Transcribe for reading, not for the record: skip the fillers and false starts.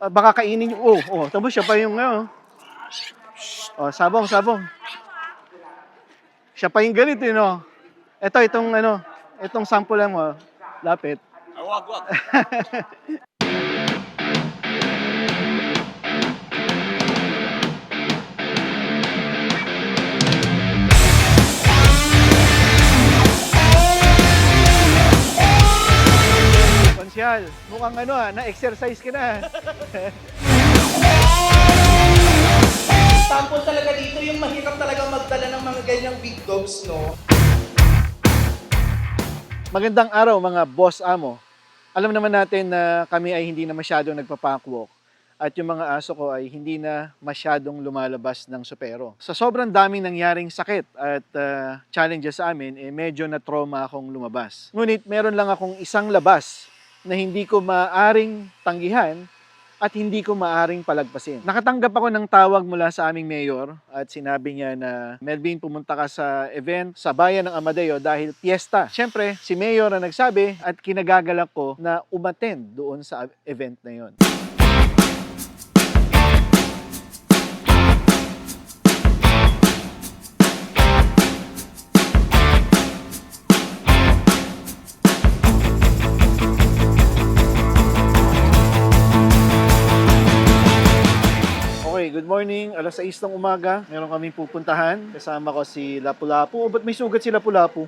Baka kainin yung, tapos siya pa yung, sabong, sabong. Siya pa yung ganito, no? Itong sample lang mo, lapit. Wag, wag. Konsyal, mukhang na-exercise ka na. Sample talaga dito, yung mahirap talaga magdala ng mga ganyang big dogs, no? Magandang araw mga boss amo. Alam naman natin na kami ay hindi na masyadong nagpapakwalk at yung mga aso ko ay hindi na masyadong lumalabas ng supero. Sa sobrang daming nangyaring sakit at challenges sa amin, medyo na-trauma akong lumabas. Ngunit meron lang akong isang labas na hindi ko maaring tanggihan at hindi ko maaring palagpasin. Nakatanggap ako ng tawag mula sa aming mayor at sinabi niya na, Melvin, pumunta ka sa event sa bayan ng Amadeo dahil piyesta. Siyempre, si mayor ang nagsabi at kinagagalak ko na umattend doon sa event na yon. Good morning, alas 6 ng umaga. Meron kaming pupuntahan. Kasama ko si Lapu-Lapu. Ba't may sugat si Lapu-Lapu?